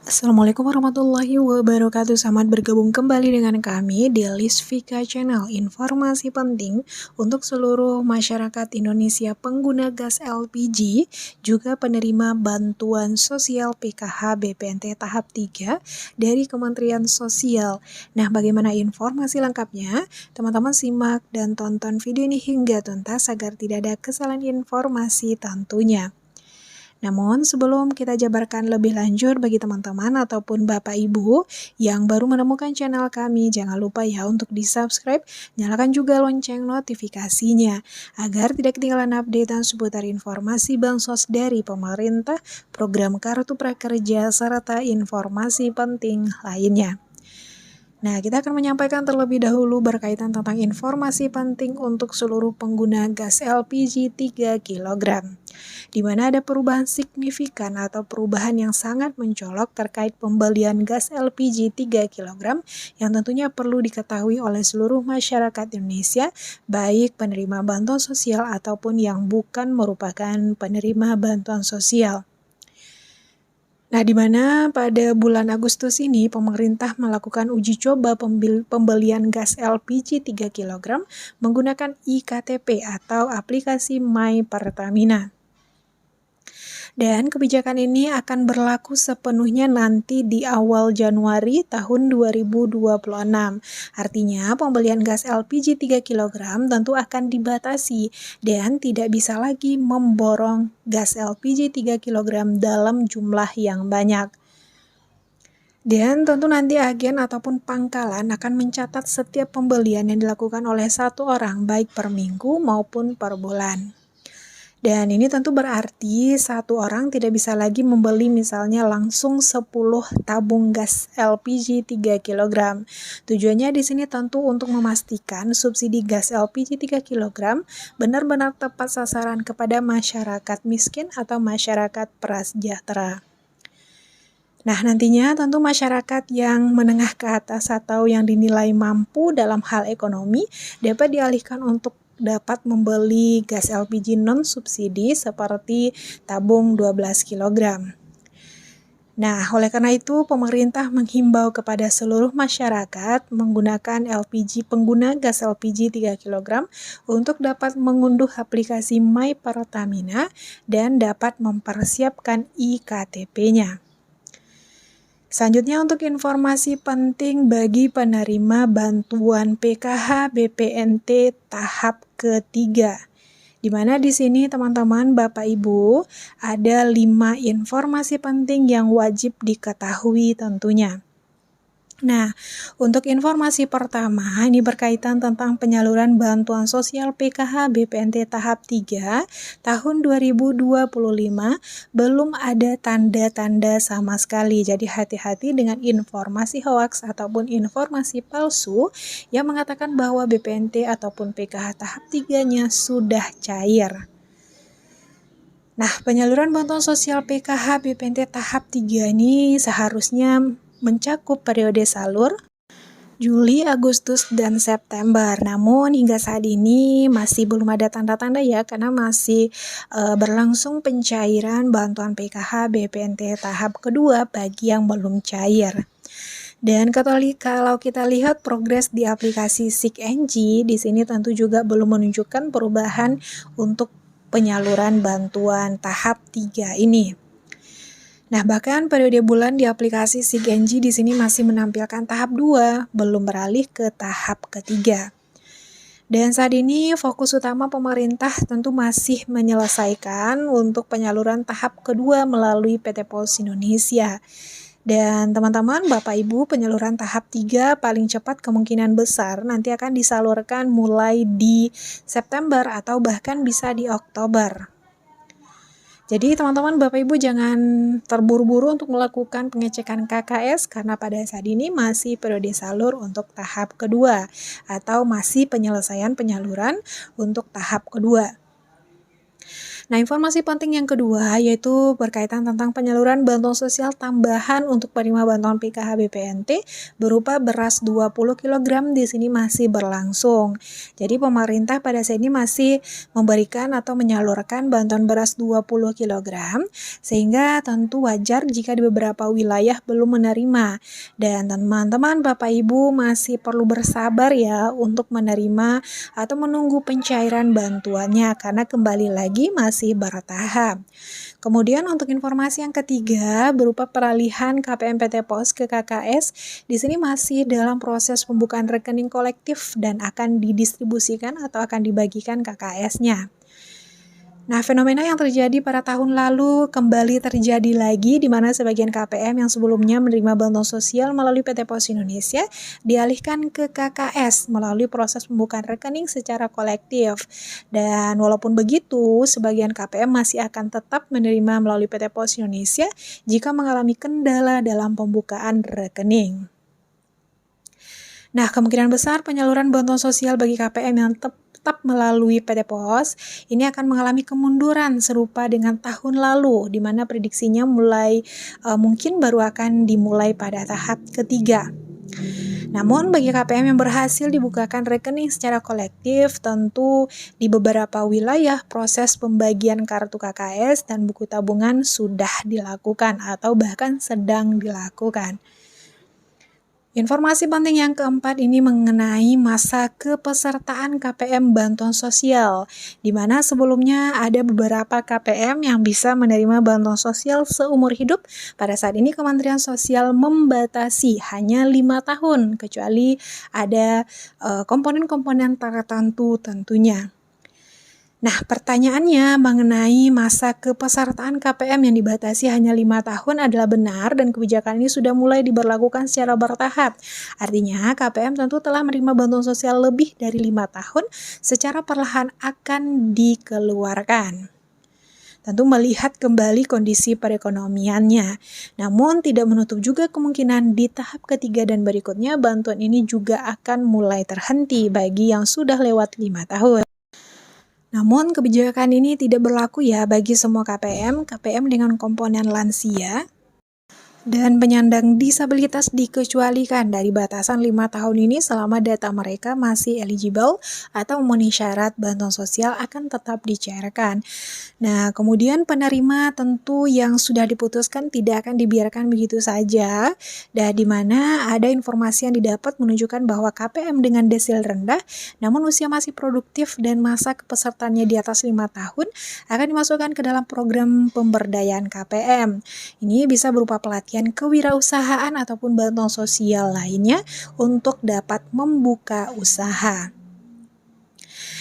Assalamualaikum warahmatullahi wabarakatuh. Selamat bergabung kembali dengan kami di Lisvika Channel. Informasi penting untuk seluruh masyarakat Indonesia pengguna gas LPG, juga penerima bantuan sosial PKH BPNT tahap 3 dari Kementerian Sosial. Nah, bagaimana informasi lengkapnya? Teman-teman simak dan tonton video ini hingga tuntas agar tidak ada kesalahan informasi tentunya. Namun, sebelum kita jabarkan lebih lanjut bagi teman-teman ataupun Bapak Ibu yang baru menemukan channel kami, jangan lupa ya untuk di-subscribe, nyalakan juga lonceng notifikasinya, agar tidak ketinggalan update dan seputar informasi bansos dari pemerintah, program Kartu Prakerja, serta informasi penting lainnya. Nah, kita akan menyampaikan terlebih dahulu berkaitan tentang informasi penting untuk seluruh pengguna gas LPG 3 kg, di mana ada perubahan signifikan atau perubahan yang sangat mencolok terkait pembelian gas LPG 3 kg yang tentunya perlu diketahui oleh seluruh masyarakat Indonesia, baik penerima bantuan sosial ataupun yang bukan merupakan penerima bantuan sosial. Nah, di mana pada bulan Agustus ini pemerintah melakukan uji coba pembelian gas LPG 3 kg menggunakan iKTP atau aplikasi My Pertamina. Dan kebijakan ini akan berlaku sepenuhnya nanti di awal Januari tahun 2026. Artinya pembelian gas LPG 3 kg tentu akan dibatasi dan tidak bisa lagi memborong gas LPG 3 kg dalam jumlah yang banyak. Dan tentu nanti agen ataupun pangkalan akan mencatat setiap pembelian yang dilakukan oleh satu orang baik per minggu maupun per bulan. Dan ini tentu berarti satu orang tidak bisa lagi membeli misalnya langsung 10 tabung gas LPG 3 kg. Tujuannya di sini tentu untuk memastikan subsidi gas LPG 3 kg benar-benar tepat sasaran kepada masyarakat miskin atau masyarakat prasejahtera. Nah, nantinya tentu masyarakat yang menengah ke atas atau yang dinilai mampu dalam hal ekonomi dapat dialihkan untuk dapat membeli gas LPG non-subsidi seperti tabung 12 kg. Nah, oleh karena itu pemerintah menghimbau kepada seluruh masyarakat menggunakan pengguna gas LPG 3 kg untuk dapat mengunduh aplikasi My Pertamina dan dapat mempersiapkan iKTP-nya. Selanjutnya untuk informasi penting bagi penerima bantuan PKH BPNT tahap ketiga, di mana di sini teman-teman Bapak Ibu ada 5 informasi penting yang wajib diketahui tentunya. Nah, untuk informasi pertama ini berkaitan tentang penyaluran bantuan sosial PKH BPNT tahap 3 tahun 2025 belum ada tanda-tanda sama sekali. Jadi hati-hati dengan informasi hoaks ataupun informasi palsu yang mengatakan bahwa BPNT ataupun PKH tahap 3-nya sudah cair. Nah, penyaluran bantuan sosial PKH BPNT tahap 3 ini seharusnya mencakup periode salur Juli, Agustus, dan September. Namun hingga saat ini masih belum ada tanda-tanda ya, karena masih berlangsung pencairan bantuan PKH BPNT tahap kedua bagi yang belum cair. Dan kalau kita lihat progres di aplikasi SIKNG, di sini tentu juga belum menunjukkan perubahan untuk penyaluran bantuan tahap 3 ini. Nah, bahkan periode bulan di aplikasi SIKNG di sini masih menampilkan tahap 2, belum beralih ke tahap ketiga. Dan saat ini fokus utama pemerintah tentu masih menyelesaikan untuk penyaluran tahap kedua melalui PT Pos Indonesia. Dan teman-teman, Bapak Ibu, penyaluran tahap 3 paling cepat kemungkinan besar nanti akan disalurkan mulai di September atau bahkan bisa di Oktober. Jadi teman-teman Bapak Ibu jangan terburu-buru untuk melakukan pengecekan KKS karena pada saat ini masih periode salur untuk tahap kedua atau masih penyelesaian penyaluran untuk tahap kedua. Nah, informasi penting yang kedua yaitu berkaitan tentang penyaluran bantuan sosial tambahan untuk penerima bantuan PKH BPNT berupa beras 20 kg di sini masih berlangsung. Jadi pemerintah pada saat ini masih memberikan atau menyalurkan bantuan beras 20 kg sehingga tentu wajar jika di beberapa wilayah belum menerima. Dan teman-teman Bapak Ibu masih perlu bersabar ya untuk menerima atau menunggu pencairan bantuannya karena kembali lagi masih bertahap. Kemudian untuk informasi yang ketiga berupa peralihan KPM PT Pos ke KKS, di sini masih dalam proses pembukaan rekening kolektif dan akan didistribusikan atau akan dibagikan KKS-nya. Nah, fenomena yang terjadi pada tahun lalu kembali terjadi lagi di mana sebagian KPM yang sebelumnya menerima bantuan sosial melalui PT Pos Indonesia dialihkan ke KKS melalui proses pembukaan rekening secara kolektif. Dan walaupun begitu, sebagian KPM masih akan tetap menerima melalui PT Pos Indonesia jika mengalami kendala dalam pembukaan rekening. Nah, kemungkinan besar penyaluran bantuan sosial bagi KPM yang tetap melalui PT Pos ini akan mengalami kemunduran serupa dengan tahun lalu, di mana prediksinya mungkin baru akan dimulai pada tahap ketiga. Namun bagi KPM yang berhasil dibukakan rekening secara kolektif, tentu di beberapa wilayah proses pembagian kartu KKS dan buku tabungan sudah dilakukan atau bahkan sedang dilakukan. Informasi penting yang keempat ini mengenai masa kepesertaan KPM bantuan sosial, di mana sebelumnya ada beberapa KPM yang bisa menerima bantuan sosial seumur hidup. Pada saat ini Kementerian Sosial membatasi hanya 5 tahun, kecuali ada komponen-komponen tertentu tentunya. Nah, pertanyaannya mengenai masa kepesertaan KPM yang dibatasi hanya 5 tahun adalah benar dan kebijakan ini sudah mulai diberlakukan secara bertahap. Artinya, KPM tentu telah menerima bantuan sosial lebih dari 5 tahun secara perlahan akan dikeluarkan. Tentu melihat kembali kondisi perekonomiannya. Namun tidak menutup juga kemungkinan di tahap ketiga dan berikutnya bantuan ini juga akan mulai terhenti bagi yang sudah lewat 5 tahun. Namun kebijakan ini tidak berlaku ya bagi semua KPM dengan komponen lansia dan penyandang disabilitas dikecualikan dari batasan 5 tahun ini selama data mereka masih eligible atau memenuhi syarat bantuan sosial akan tetap dicairkan. Nah, kemudian penerima tentu yang sudah diputuskan tidak akan dibiarkan begitu saja, dan di mana ada informasi yang didapat menunjukkan bahwa KPM dengan desil rendah namun usia masih produktif dan masa kepesertaannya di atas 5 tahun akan dimasukkan ke dalam program pemberdayaan KPM. Ini bisa berupa pelatihan kewirausahaan ataupun bantuan sosial lainnya untuk dapat membuka usaha.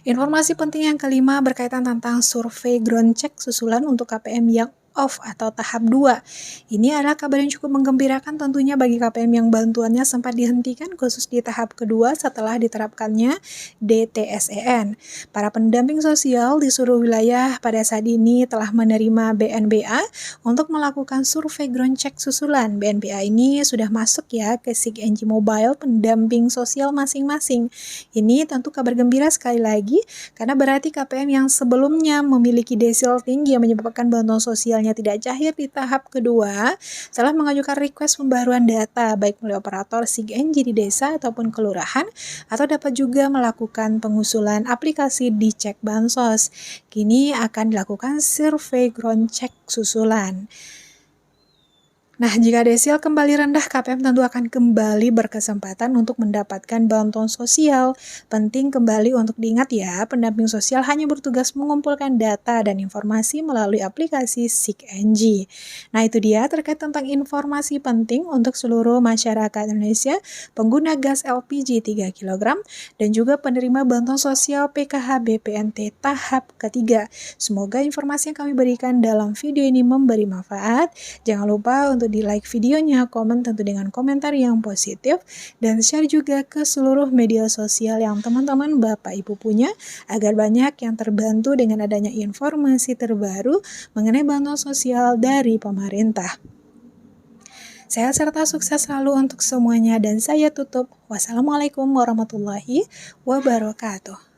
Informasi penting yang kelima berkaitan tentang survei ground check susulan untuk KPM yang off atau tahap 2. Ini adalah kabar yang cukup menggembirakan tentunya bagi KPM yang bantuannya sempat dihentikan khusus di tahap kedua setelah diterapkannya DTSEN. Para pendamping sosial di seluruh wilayah pada saat ini telah menerima BNBA untuk melakukan survei ground check susulan. BNBA ini sudah masuk ya ke SIG-NG Mobile pendamping sosial masing-masing. Ini tentu kabar gembira sekali lagi karena berarti KPM yang sebelumnya memiliki desil tinggi yang menyebabkan bantuan sosialnya tidak cair di tahap kedua telah mengajukan request pembaruan data baik melalui operator SIG-NG di desa ataupun kelurahan atau dapat juga melakukan pengusulan aplikasi di cek bansos. Kini akan dilakukan survei ground check susulan. Nah, jika desil kembali rendah, KPM tentu akan kembali berkesempatan untuk mendapatkan bantuan sosial. Penting kembali untuk diingat ya, pendamping sosial hanya bertugas mengumpulkan data dan informasi melalui aplikasi SIG-NG. Nah, itu dia terkait tentang informasi penting untuk seluruh masyarakat Indonesia, pengguna gas LPG 3 kg, dan juga penerima bantuan sosial PKH BPNT tahap ketiga. Semoga informasi yang kami berikan dalam video ini memberi manfaat. Jangan lupa untuk di like videonya, komen tentu dengan komentar yang positif, dan share juga ke seluruh media sosial yang teman-teman Bapak Ibu punya, agar banyak yang terbantu dengan adanya informasi terbaru mengenai bantuan sosial dari pemerintah. Sehat serta sukses selalu untuk semuanya, dan saya tutup. Wassalamualaikum warahmatullahi wabarakatuh.